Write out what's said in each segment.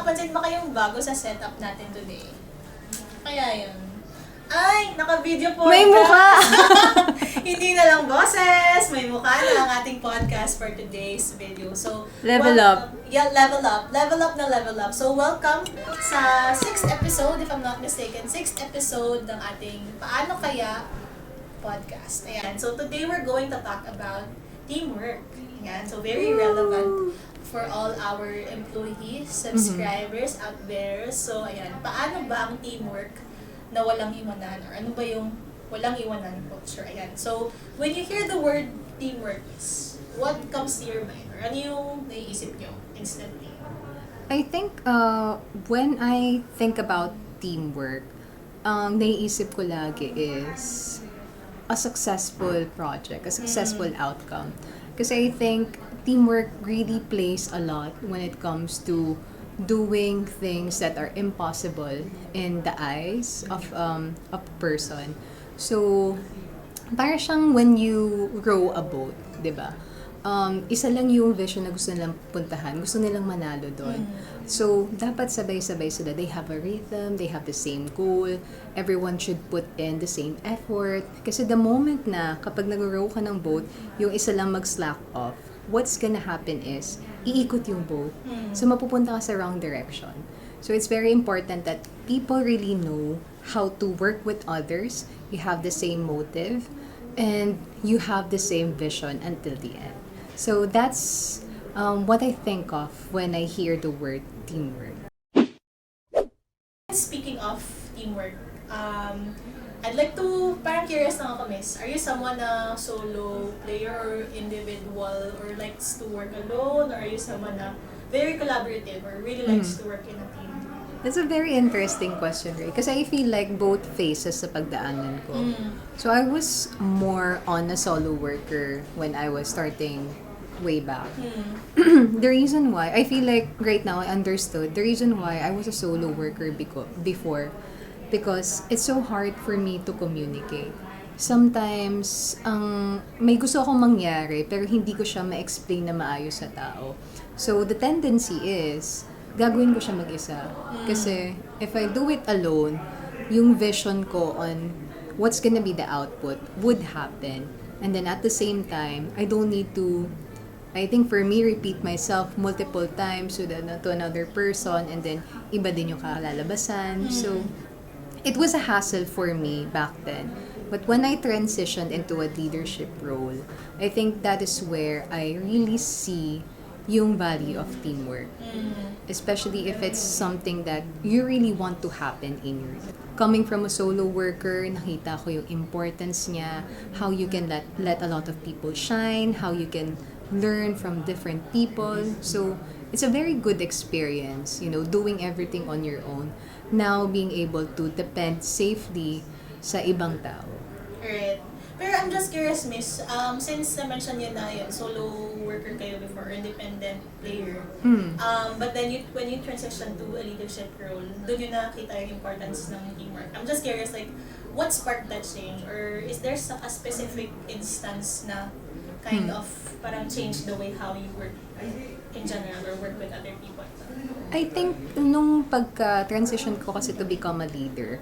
nakapansin ba kayong bago sa setup natin today? Kaya yun. Ay, naka-video po. May mukha! Hindi na lang boses, may mukha na ang ating podcast for today's video. So, Level up. Yeah, level up. Level up na level up. So, welcome sa 6th episode, if I'm not mistaken. 6th episode ng ating Paano Kaya podcast. Ayan. So, today we're going to talk about teamwork. Ayan. So, very relevant for all our employees, subscribers out there. So, ayan. Paano ba ang teamwork na walang iwanan? Or ano ba yung walang iwanan culture? Ayan. So, when you hear the word teamwork, what comes to your mind? Or ano yung naiisip nyo instantly? I think when I think about teamwork, ang naiisip ko lagi is a successful project, a successful outcome. Kasi I think teamwork really plays a lot when it comes to doing things that are impossible in the eyes of a person. So, para siyang when you row a boat, di ba? Isa lang yung vision na gusto nilang puntahan, gusto nilang manalo doon. So, dapat sabay-sabay sila. They have a rhythm, they have the same goal, everyone should put in the same effort. Kasi the moment na kapag nag-row ka ng boat, yung isa lang mag-slack off, what's gonna happen is, iikot yung boat. So, mapupunta ka sa wrong direction. So, it's very important that people really know how to work with others. You have the same motive, and you have the same vision until the end. So, that's what I think of when I hear the word teamwork. Speaking of teamwork, I'd like to, parang curious na ako, miss. Are you someone na solo player or individual or likes to work alone? Or are you someone na very collaborative or really likes to work in a team? That's a very interesting question, Ray. Kasi I feel like both phases sa pagdaanan ko. So I was more on a solo worker when I was starting way back. The reason why, I feel like right now I understood the reason why I was a solo worker before. Because it's so hard for me to communicate. Sometimes, may gusto akong mangyari pero hindi ko siya ma-explain na maayos sa tao. So, the tendency is, gagawin ko siya mag-isa. Kasi, if I do it alone, yung vision ko on what's gonna be the output would happen. And then at the same time, I don't need to, I think for me, repeat myself multiple times to another person and then iba din yung kalalabasan. So, it was a hassle for me back then. But when I transitioned into a leadership role, I think that is where I really see yung value of teamwork. Especially if it's something that you really want to happen in your life. Coming from a solo worker, nakita ko yung importance niya, how you can let a lot of people shine, how you can learn from different people. So, it's a very good experience, doing everything on your own. Now, being able to depend safely sa ibang tao. Right. Pero I'm just curious, miss, since na-mention niyo na yun, solo worker kayo before, independent player, but then when you transition to a leadership role, doon yun nakita yung importance ng teamwork. I'm just curious, like, what sparked that change? Or is there a specific instance na kind of parang change the way how you work in general or work with other people? I think nung pagka-transition ko kasi to become a leader,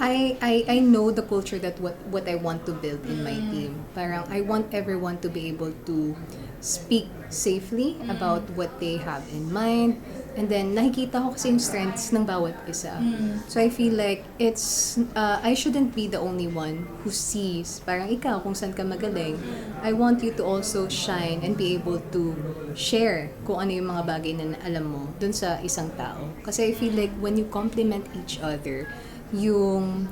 I know the culture that what I want to build in my team. Parang I want everyone to be able to speak safely about what they have in mind. And then nakikita ko kasi yung strengths ng bawat isa. So I feel like it's I shouldn't be the only one who sees parang ikaw kung saan ka magaling. I want you to also shine and be able to share kung ano yung mga bagay na alam mo dun sa isang tao. Kasi I feel like when you complement each other, yung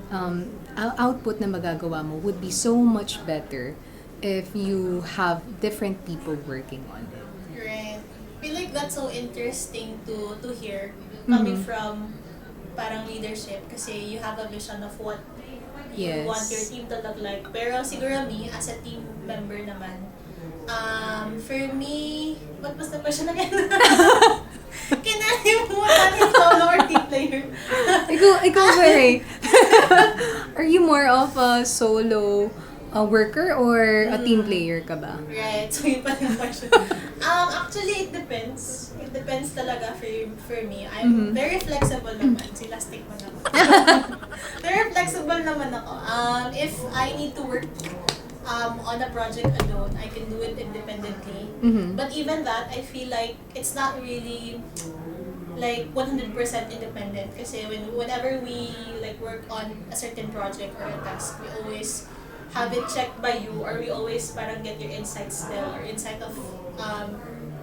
output na magagawa mo would be so much better if you have different people working on it. Right. I feel like that's so interesting to hear coming from parang leadership kasi you have a vision of what you want your team to look like. Pero siguro me, as a team member naman, for me, what was the question again? Kinalimutan yung solo or team player. Ikaw Mary. Are you more of a solo worker or a team player ka ba? Right, so yun pa yung question. Actually, it depends. It depends talaga for me. I'm very flexible naman. Sila stick mo naman. Very flexible naman ako. If I need to work on a project alone, I can do it independently. But even that, I feel like it's not really like 100% independent kasi whenever we like work on a certain project or a task, we always have it checked by you, or we always parang get your insights still, or insight of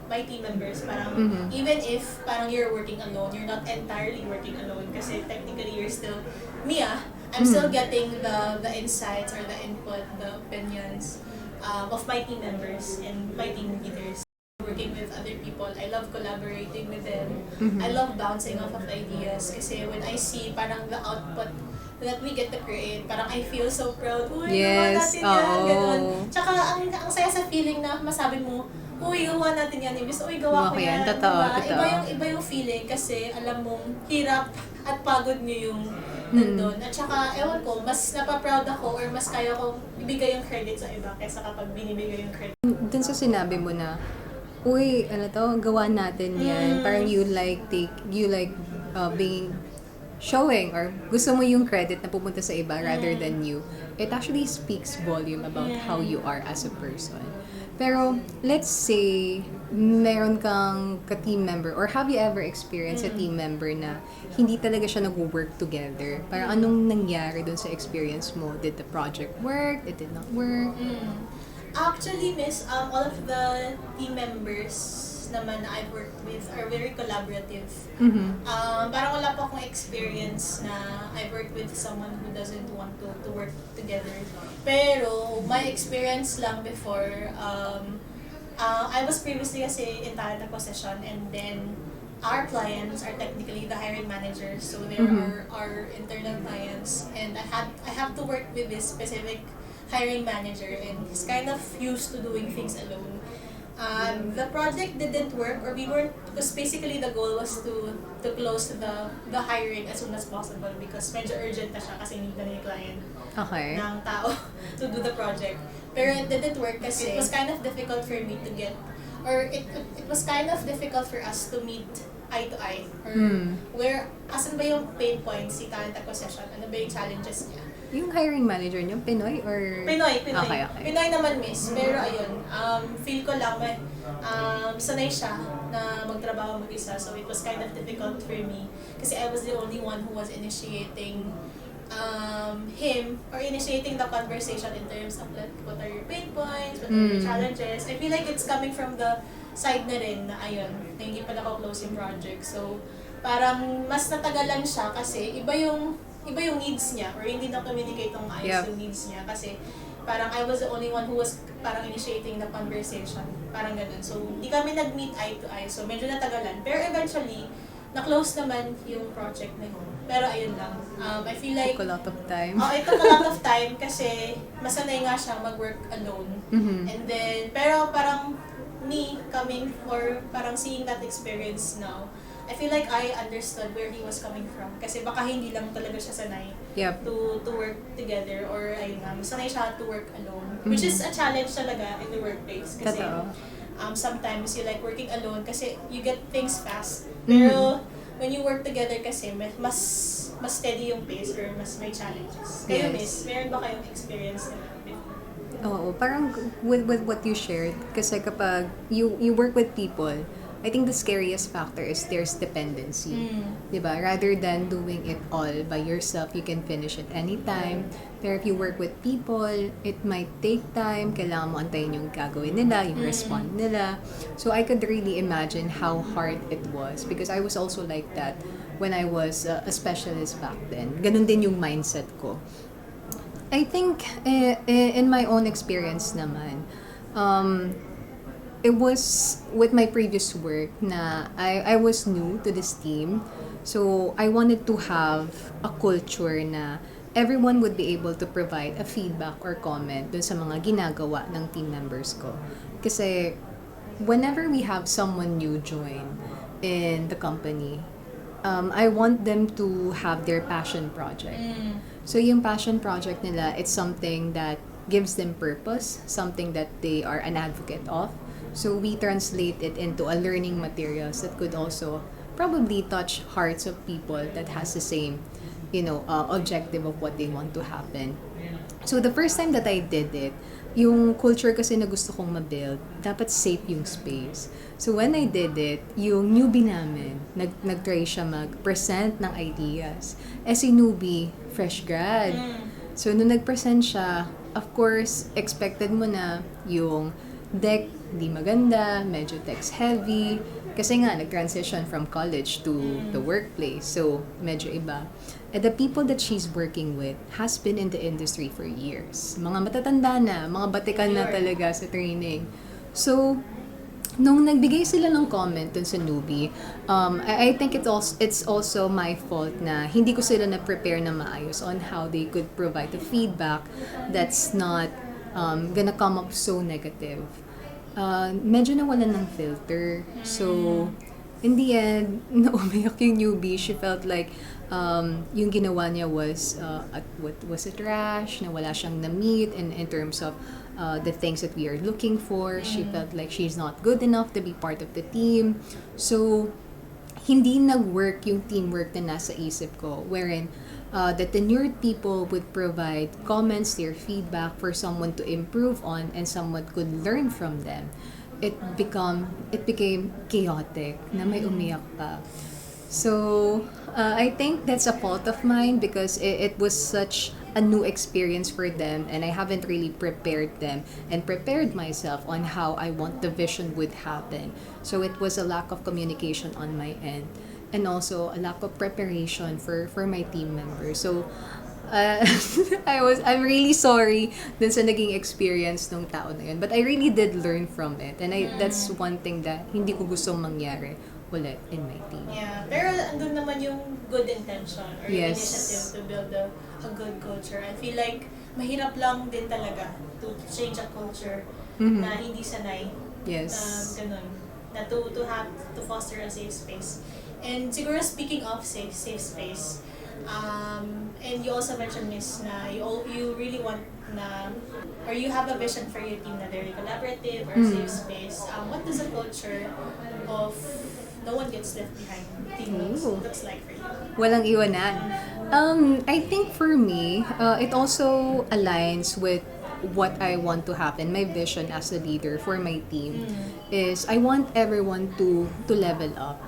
my team members. Parang even if parang you're working alone, you're not entirely working alone kasi technically you're still Mia. I'm still getting the insights or the input, the opinions of my team members and my team leaders. Working with other people, I love collaborating with them. I love bouncing off of ideas kasi when I see parang the output that we get to create, parang I feel so proud. Uy, gawa natin yan, ganun. Tsaka ang saya sa feeling na masabi mo, uy, gawa natin yan. Ibig uy, gawa ko yan. Totoo, diba? totoo. Iba yung feeling kasi alam mong hirap at pagod niyo yung nandun. At saka, ewan ko, mas napaproud ako or mas kaya kong ibigay yung credit sa iba kaysa kapag binibigay yung credit. Dun sa sinabi mo na, uy, gawa natin yan. Parang you like being showing or gusto mo yung credit na pupunta sa iba rather than you. It actually speaks volume about how you are as a person. Pero, let's say, meron kang ka-team member or have you ever experienced a team member na hindi talaga siya nag-work together? Parang anong nangyari dun sa experience mo? Did the project work? It did not work? Actually, miss, all of the team members naman na I've worked with are very collaborative. Parang wala pa akong experience na I've worked with someone who doesn't want to work together. Pero, my experience lang before, I was previously kasi in talent acquisition, and then our clients are technically the hiring managers, so there are our internal clients, and I have to work with this specific hiring manager, and he's kind of used to doing things alone. The project didn't work, or we weren't, because basically the goal was to close the hiring as soon as possible because medyo urgent na siya kasi need na yung client ng tao to do the project. Pero it didn't work kasi it was kind of difficult for me to get, or it was kind of difficult for us to meet eye to eye, or where, asan ba yung pain points si talent acquisition, ano ba yung challenges niya. Yung hiring manager niyo, Pinoy or? Pinoy. Okay. Pinoy naman, miss. Pero ayun, feel ko lang, sanay siya na magtrabaho mag-isa. So it was kind of difficult for me. Kasi I was the only one who was initiating him, or initiating the conversation in terms of like, what are your pain points, what are your challenges. I feel like it's coming from the side na rin na ayun, na hindi pa naka-close yung project. So parang mas natagalan siya kasi iba yung needs niya, or hindi na communicate ng ayos yung needs niya kasi parang I was the only one who was parang initiating the conversation, parang ganun. So hindi kami nag-meet eye to eye, so medyo natagalan, pero eventually na-close naman yung project na yun. Pero ayun lang, I feel like Took a lot of time. it took a lot of time kasi masanay nga siyang mag-work alone. And then, pero parang me coming, or parang seeing that experience now, I feel like I understood where he was coming from. Kasi baka hindi lang talaga siya sanay to work together, or ayun nga, sanay siya to work alone. Which is a challenge talaga in the workplace. Kasi sometimes you like working alone kasi you get things fast. Pero when you work together kasi mas steady yung pace, or mas may challenges. Kayo, miss, meron ba kayong experience na? Oo, parang with what you shared, kasi kapag you work with people, I think the scariest factor is there's dependency. Diba? Rather than doing it all by yourself, you can finish it anytime. Pero if you work with people, it might take time. Kailangan mo antayin yung gagawin nila, yung respond nila. So I could really imagine how hard it was, because I was also like that when I was a specialist back then. Ganun din yung mindset ko. I think in my own experience naman, it was with my previous work na I was new to this team. So I wanted to have a culture na everyone would be able to provide a feedback or comment dun sa mga ginagawa ng team members ko. Kasi whenever we have someone new join in the company, I want them to have their passion project. So yung passion project nila, it's something that gives them purpose, something that they are an advocate of. So we translate it into a learning materials that could also probably touch hearts of people that has the same, objective of what they want to happen. So the first time that I did it, yung culture kasi na gusto kong ma-build, dapat safe yung space. So when I did it, yung newbie namin, nag-try siya mag-present ng ideas. Si newbie, fresh grad. So nung nag-present siya, of course, expected mo na yung deck di maganda, medyo text heavy. Kasi nga, nag-transition from college to the workplace. So, medyo iba. And the people that she's working with has been in the industry for years. Mga matatanda na, mga batikan na talaga sa training. So, nung nagbigay sila ng comment dun sa newbie, I think it's also my fault na hindi ko sila na-prepare na maayos on how they could provide the feedback that's not gonna come up so negative. Medyo nawalan ng filter. So, in the end, naumiyak yung newbie. She felt like yung ginawa niya was a trash, na wala siyang na-meet in terms of the things that we are looking for. She felt like she's not good enough to be part of the team. So, hindi nag-work yung teamwork na nasa isip ko, wherein the tenured people would provide comments, their feedback for someone to improve on and someone could learn from them. It became chaotic na may umiyak pa. So, I think that's a fault of mine because it was such a new experience for them and I haven't really prepared them and prepared myself on how I want the vision would happen. So it was a lack of communication on my end and also a lack of preparation for my team members. So I'm really sorry dun sa naging experience ng tao na yun. But I really did learn from it and that's one thing that hindi ko gustong mangyari ulit in my team. Yeah, pero andun naman yung good intention or Yes. initiative to build a good culture. I feel like mahirap lang din talaga to change a culture na hindi sanay. Yes. Ganun. Na to have to foster a safe space. And siguro speaking of safe space, and you also mentioned, Miss, na you really want na, or you have a vision for your team na very collaborative or safe space. What does a culture of no one gets left behind team looks like for you? Walang iwanan. I think for me, it also aligns with what I want to happen. My vision as a leader for my team is I want everyone to level up.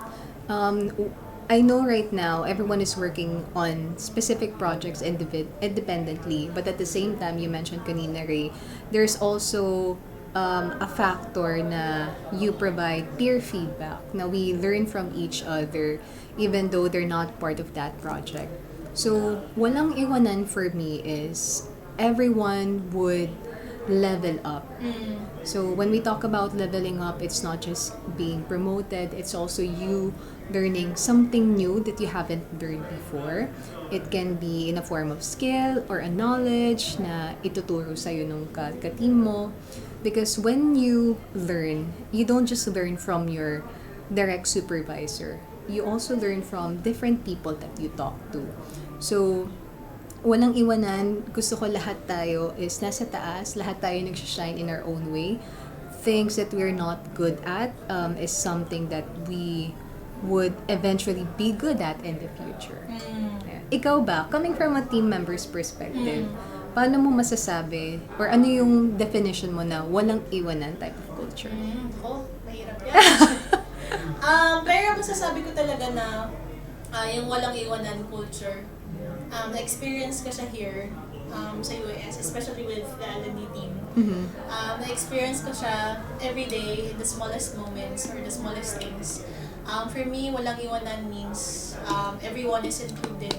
I know right now everyone is working on specific projects independently, but at the same time, you mentioned kanina, Ray, there's also a factor na you provide peer feedback. Na we learn from each other even though they're not part of that project. So, walang iwanan for me is everyone would level up. So, when we talk about leveling up, it's not just being promoted, it's also you learning something new that you haven't learned before. It can be in a form of skill or a knowledge na ituturo sa'yo nung ka-team mo. Because when you learn, you don't just learn from your direct supervisor. You also learn from different people that you talk to. So, walang iwanan, gusto ko lahat tayo is nasa taas, lahat tayo nagsashine in our own way. Things that we're not good at is something that we would eventually be good at in the future. Yeah. Ikaw ba, coming from a team member's perspective, paano mo masasabi or ano yung definition mo na walang iwanan type of culture? Mahirap yan. Pero masasabi ko talaga na yung walang iwanan culture, na-experience ko siya here sa US, especially with the L&D team. Na-experience ko siya every day in the smallest moments or the smallest things. For me, walang iwanan means everyone is included.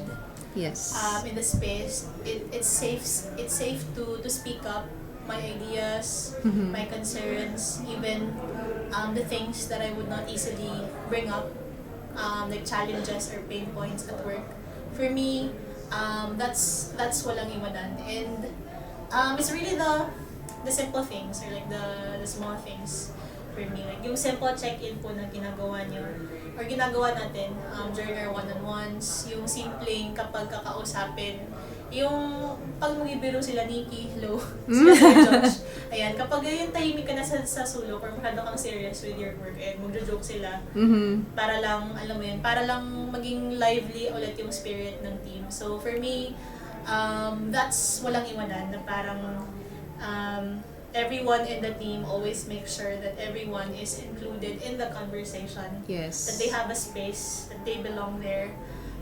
Yes. In the space. It's safe to speak up my ideas, my concerns, even the things that I would not easily bring up, like challenges or pain points at work. For me, that's walang iwanan, and it's really the simple things or like the small things for me, like yung simple check-in po na ginagawa niyo or ginagawa natin during our one-on-ones, yung simpleng kapag kakausapin yung pag magbibiro sila, Nikki, hello, sila Josh, ayan, kapag yung tahimik ka na sa sulok or masyado kang serious with your work and magjo-joke sila, para lang, alam mo yun, para lang maging lively ulit yung spirit ng team. So for me, that's walang iwanan, na parang everyone in the team always make sure that everyone is included in the conversation. Yes. That they have a space, that they belong there.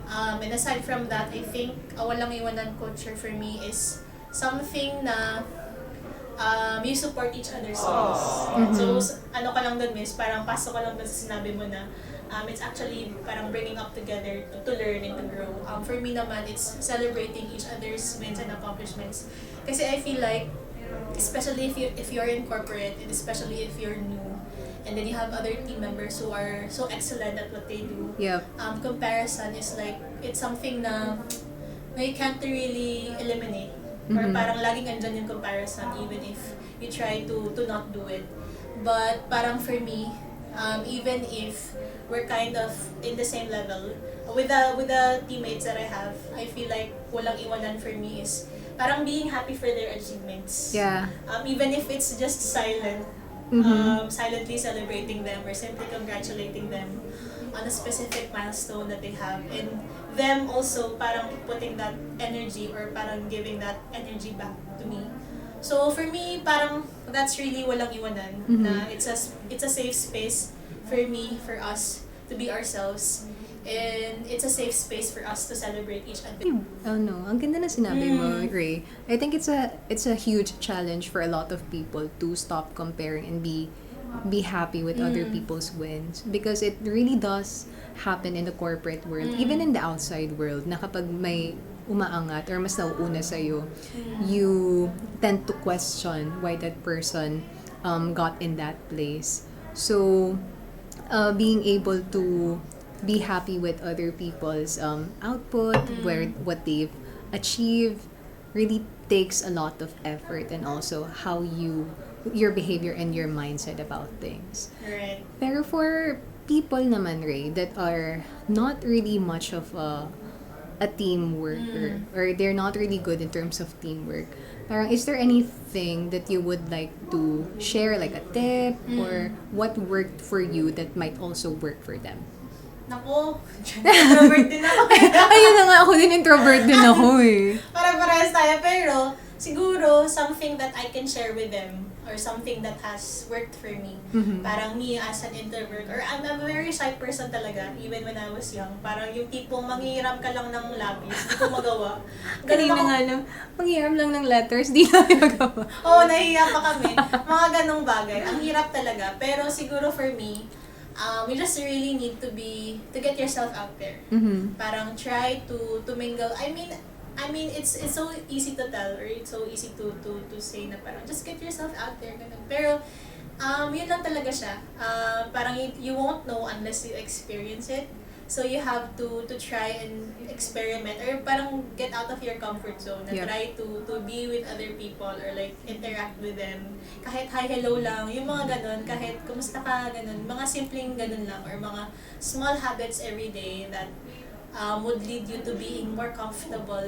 And aside from that, I think a walang iwanan culture for me is something na you support each other's goals. So, ano ka lang dun, miss, parang pasok ka lang dun sa sinabi mo na it's actually parang bringing up together to learn and to grow. For me naman, it's celebrating each other's wins and accomplishments. Kasi I feel like, especially if you're in corporate, and especially if you're new, and then you have other team members who are so excellent at what they do. Yep. Comparison is like, it's something na you can't really eliminate. Or parang laging andyan yung comparison even if you try to not do it. But parang for me, even if we're kind of in the same level, with the teammates that I have, I feel like walang iwanan for me is parang being happy for their achievements. Yeah. Even if it's just silent, silently celebrating them or simply congratulating them on a specific milestone that they have, and them also parang putting that energy or parang giving that energy back to me. So for me, parang that's really walang iwanan, na it's a safe space for me, for us to be ourselves, and it's a safe space for us to celebrate each other. Oh no, ang ganda na sinabi mo, Ray. I think it's a huge challenge for a lot of people to stop comparing and be happy with other people's wins, because it really does happen in the corporate world, even in the outside world, na kapag may umaangat or mas nauuna sa'yo, you tend to question why that person got in that place. So, being able to be happy with other people's output, what they've achieved, really takes a lot of effort, and also how your behavior and your mindset about things. Right. Pero for people naman, Ray, that are not really much of a team worker, or they're not really good in terms of teamwork, parang is there anything that you would like to share, like a tip, or what worked for you that might also work for them? Naku, introvert din ako. Ayun na nga, ako din introvert din ako eh. Para-parehas tayo, pero siguro something that I can share with them or something that has worked for me. Parang me as an introvert, or I'm a very shy person talaga, even when I was young. Parang yung tipong manghihiram ka lang ng lapis, hindi ko magawa. Kanina nga lang, manghiram lang ng letters, di na magawa. Oo, nahihiya pa kami. Mga ganong bagay. Ang hirap talaga. Pero siguro for me, you just really need to get yourself out there. Parang try to mingle. I mean, it's so easy to tell, or it's so easy to say na parang just get yourself out there, ganun. Pero yun lang talaga siya. Parang you won't know unless you experience it. So you have to try and experiment, or parang get out of your comfort zone and try to be with other people, or like interact with them. Kahit hi, hello lang, yung mga ganun, kahit kumusta ka, ganun. Mga simpleng ganun lang, or mga small habits every day that would lead you to being more comfortable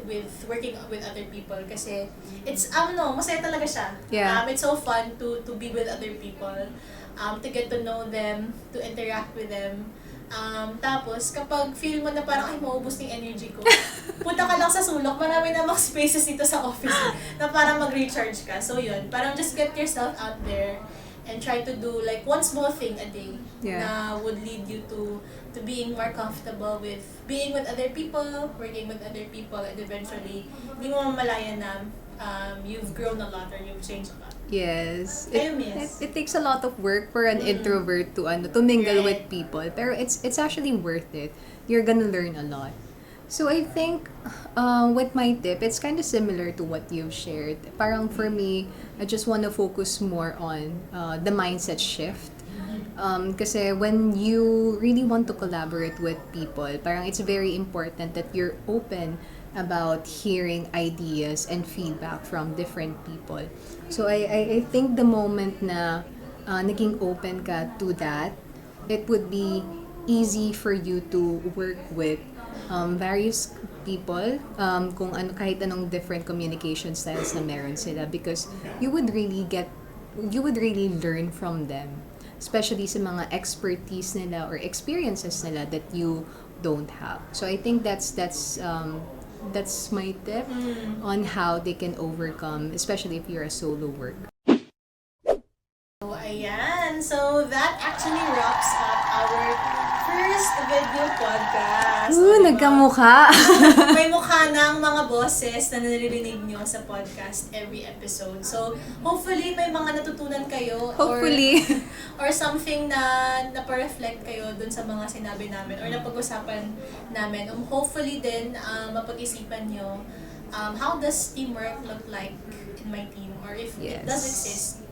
with working with other people, kasi it's masaya talaga siya. It's so fun to be with other people, to get to know them, to interact with them. Tapos kapag feel mo na parang ay maubos ng energy ko, punta ka lang sa sulok, marami namang spaces dito sa office na parang mag-recharge ka. So yun, parang just get yourself out there and try to do like one small thing a day na would lead you to being more comfortable with being with other people, working with other people, and eventually hindi mo mamalayan na you've grown a lot or you've changed a lot. Yes. Yes. It takes a lot of work for an introvert to mingle with people, pero it's actually worth it. You're gonna learn a lot. So I think with my tip, it's kind of similar to what you've shared. Parang for me, I just want to focus more on the mindset shift. Kasi when you really want to collaborate with people, parang it's very important that you're open about hearing ideas and feedback from different people. So I think the moment na naging open ka to that, it would be easy for you to work with various people, kung ano, kahit anong different communication styles na meron sila, because you would really learn from them, especially sa mga expertise nila or experiences nila that you don't have. So I think that's my tip on how they can overcome, especially if you're a solo worker. So, ayan. So, that actually wraps up our first video podcast. Ooh, diba? nagkamukha! May mukha ng mga boses na naririnig nyo sa podcast every episode. So, hopefully, may mga natutunan kayo. Hopefully. Or something na napareflect kayo dun sa mga sinabi namin or napag-usapan namin. Hopefully din, mapag-isipan nyo, how does teamwork look like in my team? Or if it does exist,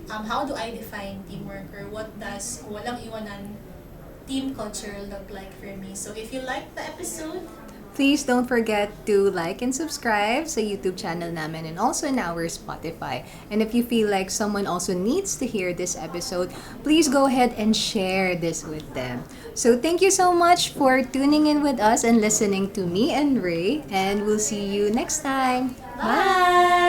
how do I define teamwork? Or what does Walang Iwanan team culture look like for me? So if you like the episode, Please don't forget to like and subscribe sa YouTube channel namin and also in our Spotify. And if you feel like someone also needs to hear this episode, please go ahead and share this with them. So thank you so much for tuning in with us and listening to me and Ray. And we'll see you next time. bye!